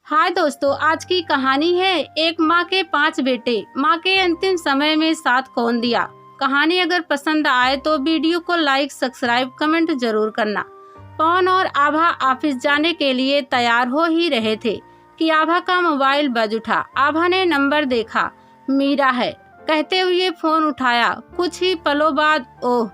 हाय दोस्तों, आज की कहानी है एक माँ के 5 बेटे। माँ के अंतिम समय में साथ कौन दिया। कहानी अगर पसंद आए तो वीडियो को लाइक, सब्सक्राइब, कमेंट जरूर करना। पवन और आभा ऑफिस जाने के लिए तैयार हो ही रहे थे कि आभा का मोबाइल बज उठा। आभा ने नंबर देखा, मीरा है कहते हुए फोन उठाया। कुछ ही पलों बाद ओह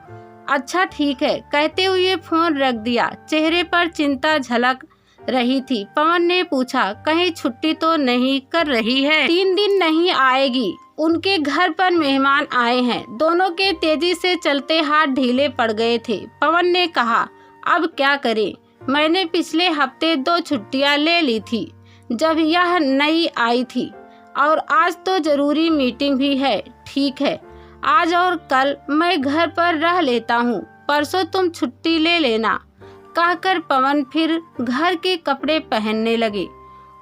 अच्छा ठीक है कहते हुए फोन रख दिया। चेहरे पर चिंता झलक रही थी। पवन ने पूछा, कहीं छुट्टी तो नहीं कर रही है? 3 दिन नहीं आएगी, उनके घर पर मेहमान आए हैं। दोनों के तेजी से चलते हाथ ढीले पड़ गए थे। पवन ने कहा, अब क्या करें, मैंने पिछले हफ्ते 2 छुट्टियां ले ली थी जब यह नई आई थी, और आज तो जरूरी मीटिंग भी है। ठीक है, आज और कल मैं घर पर रह लेता हूँ, परसों तुम छुट्टी ले लेना, कहकर पवन फिर घर के कपड़े पहनने लगे।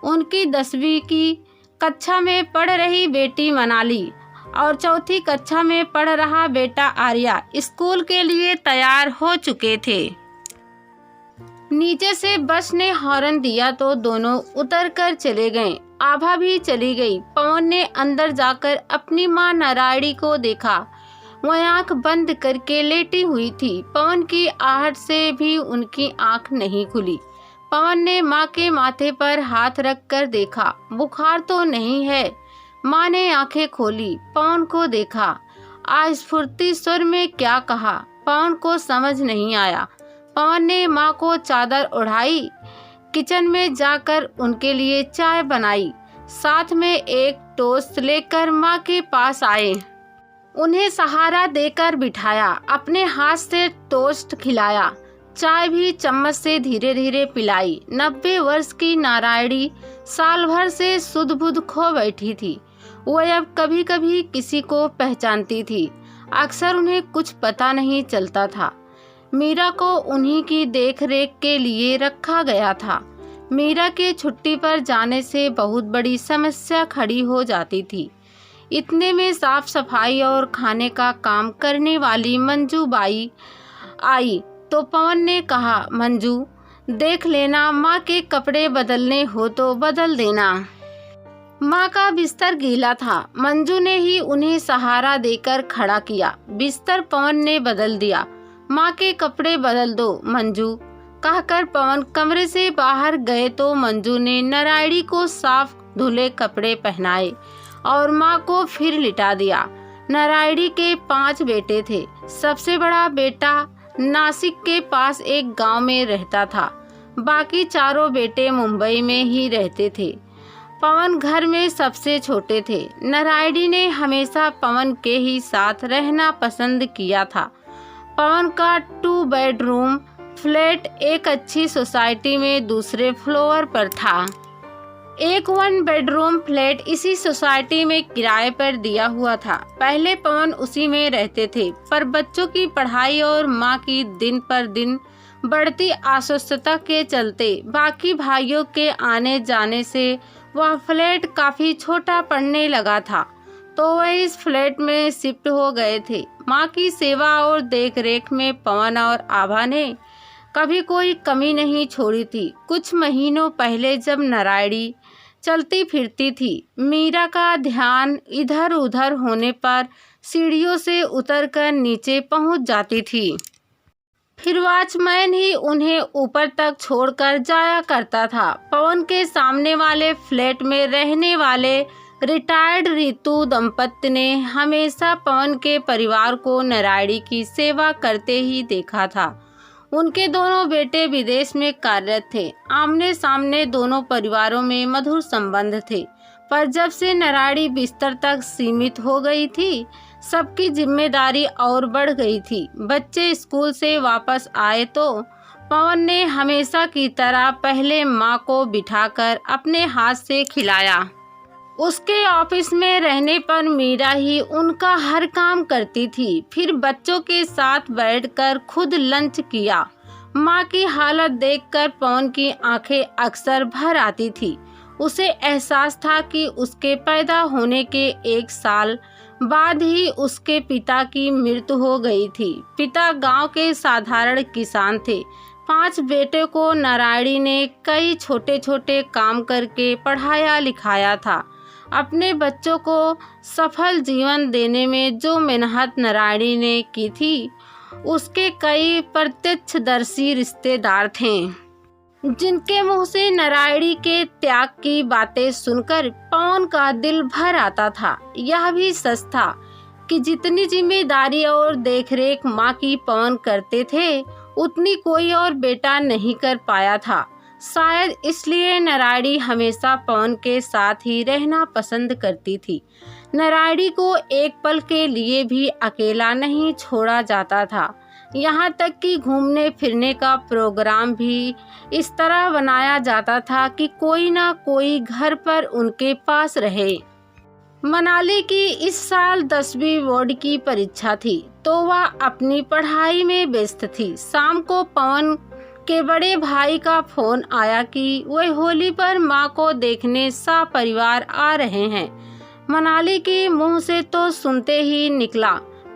उनकी 10वीं की कक्षा में पढ़ रही बेटी मनाली और 4थी कक्षा में पढ़ रहा बेटा आर्या स्कूल के लिए तैयार हो चुके थे। नीचे से बस ने हॉर्न दिया तो दोनों उतर कर चले गए। आभा भी चली गई। पवन ने अंदर जाकर अपनी माँ नारायणी को देखा। वह आंख बंद करके लेटी हुई थी। पवन की आहट से भी उनकी आंख नहीं खुली। पवन ने माँ के माथे पर हाथ रख कर देखा, बुखार तो नहीं है। माँ ने आंखें खोली, पवन को देखा। अस्फुर्ती स्वर में क्या कहा, पवन को समझ नहीं आया। पवन ने माँ को चादर ओढ़ाई, किचन में जाकर उनके लिए चाय बनाई, साथ में एक टोस्ट लेकर माँ के पास आए। उन्हें सहारा देकर बिठाया, अपने हाथ से टोस्ट खिलाया, चाय भी चम्मच से धीरे धीरे पिलाई। 90 वर्ष की नारायणी साल भर से सुध बुध खो बैठी थी। वह अब कभी कभी किसी को पहचानती थी, अक्सर उन्हें कुछ पता नहीं चलता था। मीरा को उन्हीं की देखरेख के लिए रखा गया था। मीरा के छुट्टी पर जाने से बहुत बड़ी समस्या खड़ी हो जाती थी। इतने में साफ सफाई और खाने का काम करने वाली मंजू बाई आई तो पवन ने कहा, मंजू देख लेना, माँ के कपड़े बदलने हो तो बदल देना। माँ का बिस्तर गीला था। मंजू ने ही उन्हें सहारा देकर खड़ा किया। बिस्तर पवन ने बदल दिया। माँ के कपड़े बदल दो मंजू, कहकर पवन कमरे से बाहर गए तो मंजू ने नारायणी को साफ धुले कपड़े पहनाए और माँ को फिर लिटा दिया। नारायणी के 5 बेटे थे। सबसे बड़ा बेटा नासिक के पास एक गांव में रहता था। बाकी चारों बेटे मुंबई में ही रहते थे। पवन घर में सबसे छोटे थे। नारायणी ने हमेशा पवन के ही साथ रहना पसंद किया था। पवन का 2 बेडरूम फ्लैट एक अच्छी सोसाइटी में दूसरे फ्लोर पर था। एक 1 बेडरूम फ्लैट इसी सोसाइटी में किराए पर दिया हुआ था। पहले पवन उसी में रहते थे, पर बच्चों की पढ़ाई और माँ की दिन पर दिन बढ़ती अस्वस्थता के चलते बाकी भाइयों के आने जाने से वह फ्लैट काफी छोटा पड़ने लगा था, तो वह इस फ्लैट में शिफ्ट हो गए थे। माँ की सेवा और देखरेख में पवन और आभा ने कभी कोई कमी नहीं छोड़ी थी। कुछ महीनों पहले जब नारायणी चलती फिरती थी, मीरा का ध्यान इधर उधर होने पर सीढ़ियों से उतरकर नीचे पहुंच जाती थी। फिर वॉचमैन ही उन्हें ऊपर तक छोड़कर जाया करता था। पवन के सामने वाले फ्लैट में रहने वाले रिटायर्ड रितु दंपत्ति ने हमेशा पवन के परिवार को नारायणी की सेवा करते ही देखा था। उनके दोनों बेटे विदेश में कार्यरत थे। आमने सामने दोनों परिवारों में मधुर संबंध थे, पर जब से नारायणी बिस्तर तक सीमित हो गई थी, सबकी जिम्मेदारी और बढ़ गई थी। बच्चे स्कूल से वापस आए तो पवन ने हमेशा की तरह पहले माँ को बिठाकर अपने हाथ से खिलाया। उसके ऑफिस में रहने पर मीरा ही उनका हर काम करती थी। फिर बच्चों के साथ बैठकर खुद लंच किया। माँ की हालत देखकर पवन की आंखें अक्सर भर आती थी। उसे एहसास था कि उसके पैदा होने के 1 साल बाद ही उसके पिता की मृत्यु हो गई थी। पिता गांव के साधारण किसान थे। 5 बेटे को नारायणी ने कई छोटे छोटे काम करके पढ़ाया लिखाया था। अपने बच्चों को सफल जीवन देने में जो मेहनत नारायणी ने की थी, उसके कई प्रत्यक्षदर्शी रिश्तेदार थे, जिनके मुंह से नारायणी के त्याग की बातें सुनकर पवन का दिल भर आता था। यह भी सच था कि जितनी जिम्मेदारी और देखरेख माँ की पवन करते थे, उतनी कोई और बेटा नहीं कर पाया था। शायद इसलिए नारायणी हमेशा पवन के साथ ही रहना पसंद करती थी। नारायणी को एक पल के लिए भी अकेला नहीं छोड़ा जाता था। यहाँ तक कि घूमने फिरने का प्रोग्राम भी इस तरह बनाया जाता था कि कोई ना कोई घर पर उनके पास रहे। मनाली की इस साल 10वीं बोर्ड की परीक्षा थी, तो वह अपनी पढ़ाई में व्यस्त थी। शाम को पवन के बड़े भाई का फोन आया कि वे होली पर माँ को देखने सपरिवार आ रहे हैं। मनाली के मुंह से तो सुनते ही निकला,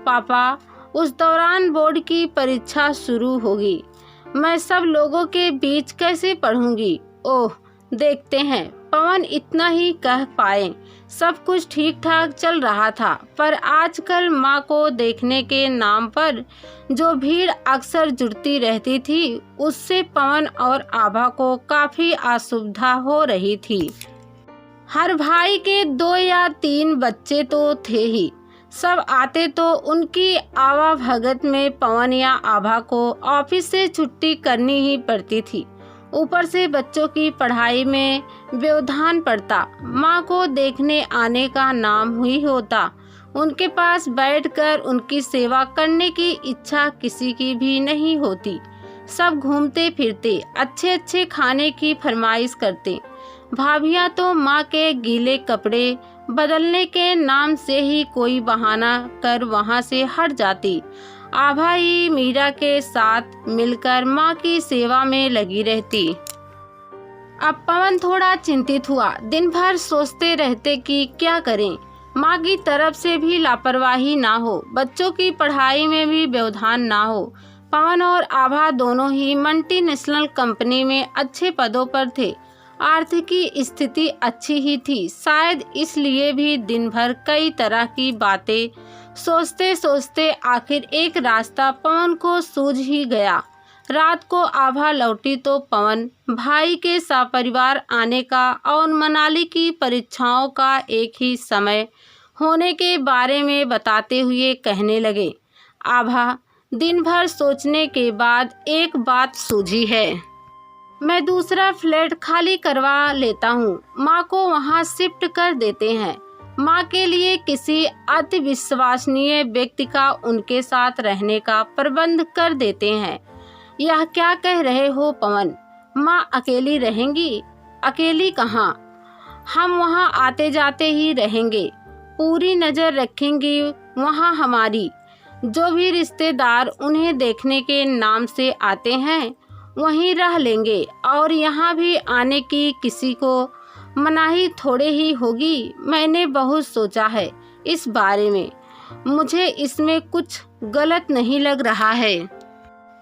पापा, उस दौरान बोर्ड की परीक्षा शुरू होगी, मैं सब लोगों के बीच कैसे पढ़ूंगी? ओह, देखते हैं। पवन इतना ही कह पाए। सब कुछ ठीक ठाक चल रहा था, पर आजकल माँ को देखने के नाम पर जो भीड़ अक्सर जुड़ती रहती थी, उससे पवन और आभा को काफी असुविधा हो रही थी। हर भाई के 2 या 3 बच्चे तो थे ही। सब आते तो उनकी आवाभगत में पवन या आभा को ऑफिस से छुट्टी करनी ही पड़ती थी। ऊपर से बच्चों की पढ़ाई में व्यवधान पड़ता। माँ को देखने आने का नाम ही होता। उनके पास बैठकर उनकी सेवा करने की इच्छा किसी की भी नहीं होती। सब घूमते फिरते अच्छे अच्छे खाने की फरमाइश करते। भाभियाँ तो माँ के गीले कपड़े बदलने के नाम से ही कोई बहाना कर वहाँ से हट जाती। आभा ही मीरा के साथ मिलकर माँ की सेवा में लगी रहती। अब पवन थोड़ा चिंतित हुआ। दिन भर सोचते रहते कि क्या करें, माँ की तरफ से भी लापरवाही ना हो, बच्चों की पढ़ाई में भी व्यवधान ना हो। पवन और आभा दोनों ही मल्टीनेशनल कंपनी में अच्छे पदों पर थे। आर्थिक स्थिति अच्छी ही थी। शायद इसलिए भी दिन भर कई तरह की बातें सोचते सोचते आखिर एक रास्ता पवन को सूझ ही गया। रात को आभा लौटी तो पवन भाई के सपरिवार आने का और मनाली की परीक्षाओं का एक ही समय होने के बारे में बताते हुए कहने लगे, आभा, दिन भर सोचने के बाद एक बात सूझी है। मैं दूसरा फ्लैट खाली करवा लेता हूँ। माँ को वहाँ शिफ्ट कर देते हैं। माँ के लिए किसी अति विश्वसनीय व्यक्ति का उनके साथ रहने का प्रबंध कर देते हैं। यह क्या कह रहे हो पवन? माँ अकेली रहेंगी? अकेली कहाँ, हम वहाँ आते जाते ही रहेंगे। पूरी नज़र रखेंगी वहाँ हमारी। जो भी रिश्तेदार उन्हें देखने के नाम से आते हैं, वहीं रह लेंगे और यहाँ भी आने की किसी को मनाही थोड़े ही होगी। मैंने बहुत सोचा है इस बारे में, मुझे इसमें कुछ गलत नहीं लग रहा है।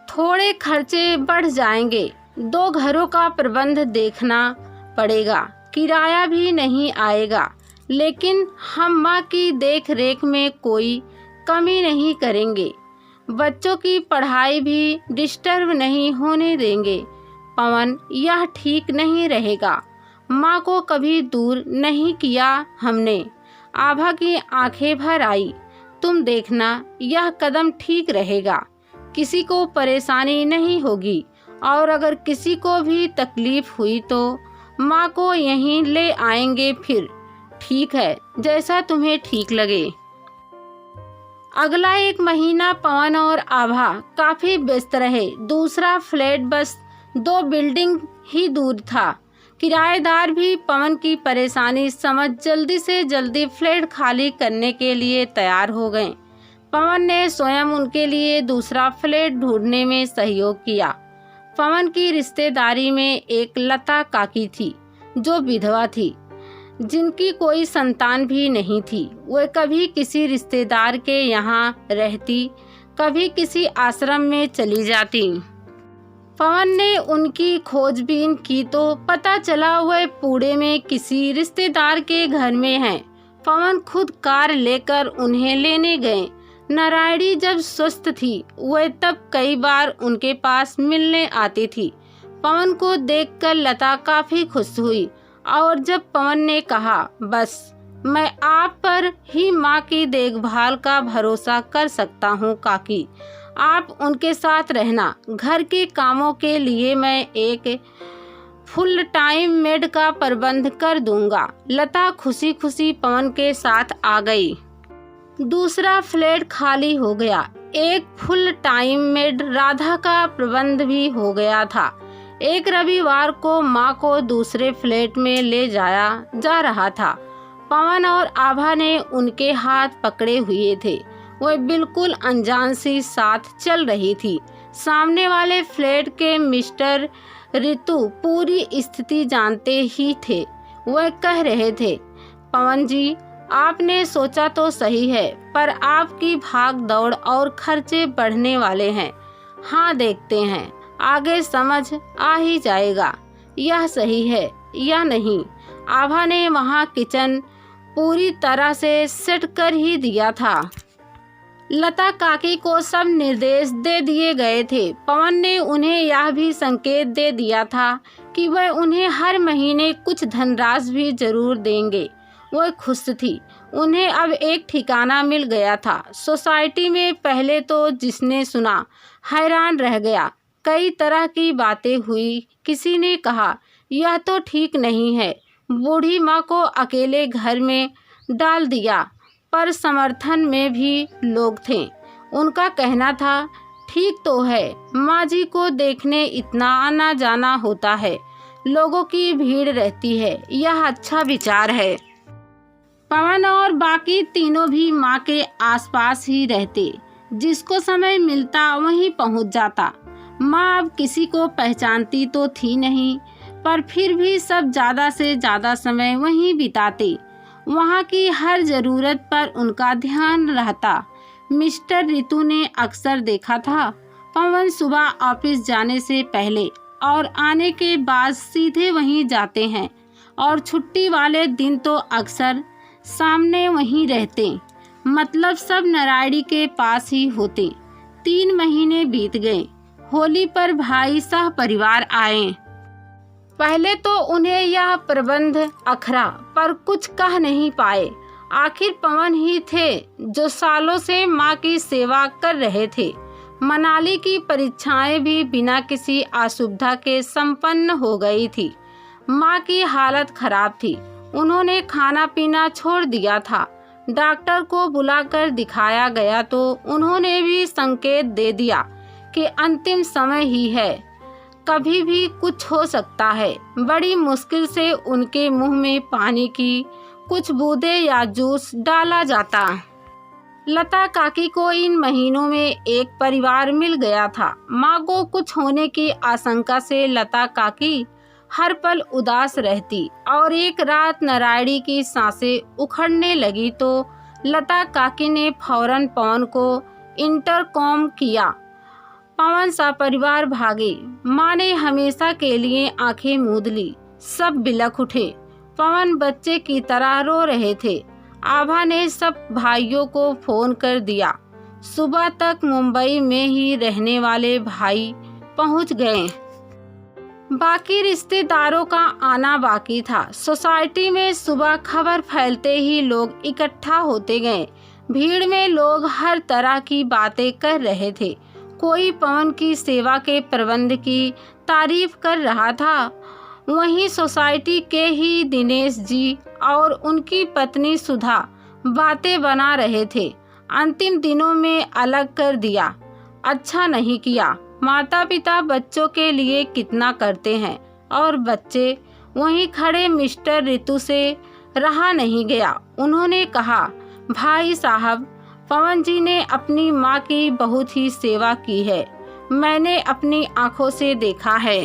थोड़े खर्चे बढ़ जाएंगे, 2 घरों का प्रबंध देखना पड़ेगा, किराया भी नहीं आएगा, लेकिन हम माँ की देख रेख में कोई कमी नहीं करेंगे। बच्चों की पढ़ाई भी डिस्टर्ब नहीं होने देंगे। पवन, यह ठीक नहीं रहेगा। माँ को कभी दूर नहीं किया हमने। आभा की आंखें भर आई। तुम देखना, यह कदम ठीक रहेगा। किसी को परेशानी नहीं होगी और अगर किसी को भी तकलीफ हुई तो माँ को यहीं ले आएंगे फिर। ठीक है, जैसा तुम्हें ठीक लगे। अगला 1 महीना पवन और आभा काफी व्यस्त रहे। दूसरा फ्लैट बस 2 बिल्डिंग ही दूर था। किराएदार भी पवन की परेशानी समझ जल्दी से जल्दी फ्लैट खाली करने के लिए तैयार हो गए। पवन ने स्वयं उनके लिए दूसरा फ्लैट ढूंढने में सहयोग किया। पवन की रिश्तेदारी में एक लता काकी थी, जो विधवा थी, जिनकी कोई संतान भी नहीं थी। वह कभी किसी रिश्तेदार के यहाँ रहती, कभी किसी आश्रम में चली जाती। पवन ने उनकी खोजबीन की तो पता चला वह पुणे में किसी रिश्तेदार के घर में हैं। पवन खुद कार लेकर उन्हें लेने गए। नारायणी जब स्वस्थ थी वह तब कई बार उनके पास मिलने आती थी। पवन को देखकर लता काफी खुश हुई और जब पवन ने कहा, बस मैं आप पर ही माँ की देखभाल का भरोसा कर सकता हूँ काकी, आप उनके साथ रहना। घर के कामों के लिए मैं एक फुल टाइम मेड का प्रबंध कर दूंगा। लता खुशी खुशी पवन के साथ आ गई। दूसरा फ्लैट खाली हो गया। एक फुल टाइम मेड राधा का प्रबंध भी हो गया था। एक रविवार को माँ को दूसरे फ्लैट में ले जाया जा रहा था। पवन और आभा ने उनके हाथ पकड़े हुए थे। वह बिल्कुल अनजान सी साथ चल रही थी। सामने वाले फ्लैट के मिस्टर ऋतु पूरी स्थिति जानते ही थे। वह कह रहे थे, पवन जी आपने सोचा तो सही है, पर आपकी भाग दौड़ और खर्चे बढ़ने वाले हैं। हाँ देखते हैं, आगे समझ आ ही जाएगा यह सही है या नहीं। आभा ने वहाँ किचन पूरी तरह से सेट कर ही दिया था। लता काकी को सब निर्देश दे दिए गए थे। पवन ने उन्हें यह भी संकेत दे दिया था कि वह उन्हें हर महीने कुछ धनराशि भी जरूर देंगे। वह खुश थी। उन्हें अब एक ठिकाना मिल गया था। सोसाइटी में पहले तो जिसने सुना हैरान रह गया। कई तरह की बातें हुई। किसी ने कहा यह तो ठीक नहीं है, बूढ़ी माँ को अकेले घर में डाल दिया, पर समर्थन में भी लोग थे। उनका कहना था ठीक तो है, माँ जी को देखने इतना आना जाना होता है, लोगों की भीड़ रहती है, यह अच्छा विचार है। पवन और बाकी तीनों भी माँ के आसपास ही रहते। जिसको समय मिलता वहीं पहुँच जाता। माँ अब किसी को पहचानती तो थी नहीं, पर फिर भी सब ज़्यादा से ज़्यादा समय वहीं बिताते। वहाँ की हर ज़रूरत पर उनका ध्यान रहता। मिस्टर ऋतु ने अक्सर देखा था, पवन सुबह ऑफिस जाने से पहले और आने के बाद सीधे वहीं जाते हैं और छुट्टी वाले दिन तो अक्सर सामने वहीं रहते। मतलब सब नारायणी के पास ही होते। 3 महीने बीत गए। होली पर भाई सह परिवार आए। पहले तो उन्हें यह प्रबंध अखरा, पर कुछ कह नहीं पाए। आखिर पवन ही थे जो सालों से माँ की सेवा कर रहे थे। मनाली की परीक्षाएं भी बिना किसी असुविधा के संपन्न हो गई थी। माँ की हालत खराब थी। उन्होंने खाना पीना छोड़ दिया था। डॉक्टर को बुलाकर दिखाया गया तो उन्होंने भी संकेत दे दिया कि अंतिम समय ही है, कभी भी कुछ हो सकता है। बड़ी मुश्किल से उनके मुंह में पानी की कुछ बूंदें या जूस डाला जाता। लता काकी को इन महीनों में एक परिवार मिल गया था। माँ को कुछ होने की आशंका से लता काकी हर पल उदास रहती और एक रात नारायणी की सांसें उखड़ने लगी तो लता काकी ने फौरन पवन को इंटरकॉम किया। पवन सा परिवार भागे। माँ ने हमेशा के लिए आंखें मूंद ली। सब बिलख उठे। पवन बच्चे की तरह रो रहे थे। आभा ने सब भाइयों को फोन कर दिया। सुबह तक मुंबई में ही रहने वाले भाई पहुंच गए। बाकी रिश्तेदारों का आना बाकी था। सोसाइटी में सुबह खबर फैलते ही लोग इकट्ठा होते गए। भीड़ में लोग हर तरह की बातें कर रहे थे। कोई पवन की सेवा के प्रबंध की तारीफ कर रहा था। वहीं सोसाइटी के ही दिनेश जी और उनकी पत्नी सुधा बातें बना रहे थे। अंतिम दिनों में अलग कर दिया, अच्छा नहीं किया। माता पिता बच्चों के लिए कितना करते हैं और बच्चे वहीं खड़े। मिस्टर ऋतु से रहा नहीं गया। उन्होंने कहा, भाई साहब, पवन जी ने अपनी माँ की बहुत ही सेवा की है, मैंने अपनी आंखों से देखा है।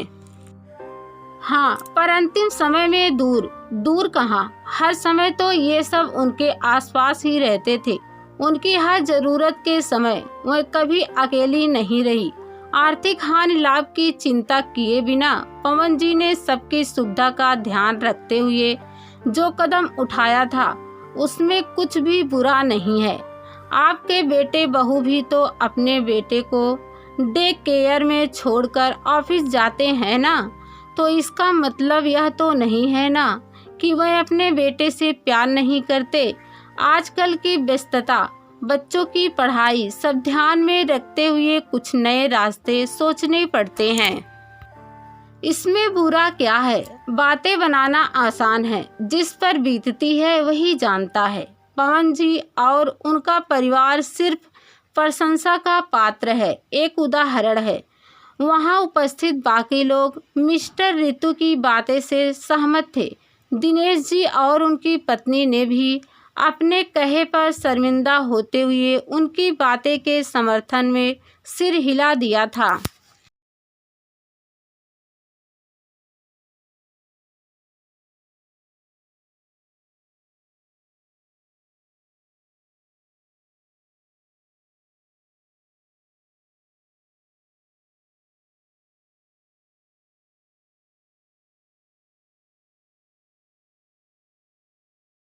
हाँ, पर अंतिम समय में दूर कहाँ, हर समय तो ये सब उनके आसपास ही रहते थे। उनकी हर जरूरत के समय वह कभी अकेली नहीं रही। आर्थिक हानि लाभ की चिंता किए बिना पवन जी ने सबकी सुविधा का ध्यान रखते हुए जो कदम उठाया था उसमें कुछ भी बुरा नहीं है। आपके बेटे बहू भी तो अपने बेटे को डे केयर में छोड़कर ऑफिस जाते हैं ना, तो इसका मतलब यह तो नहीं है ना कि वह अपने बेटे से प्यार नहीं करते। आजकल की व्यस्तता, बच्चों की पढ़ाई सब ध्यान में रखते हुए कुछ नए रास्ते सोचने पड़ते हैं। इसमें बुरा क्या है? बातें बनाना आसान है, जिस पर बीतती है वही जानता है। पवन जी और उनका परिवार सिर्फ प्रशंसा का पात्र है। एक उदाहरण है, वहां उपस्थित बाकी लोग मिस्टर ऋतु की बातें से सहमत थे। दिनेश जी और उनकी पत्नी ने भी अपने कहे पर शर्मिंदा होते हुए उनकी बातें के समर्थन में सिर हिला दिया था।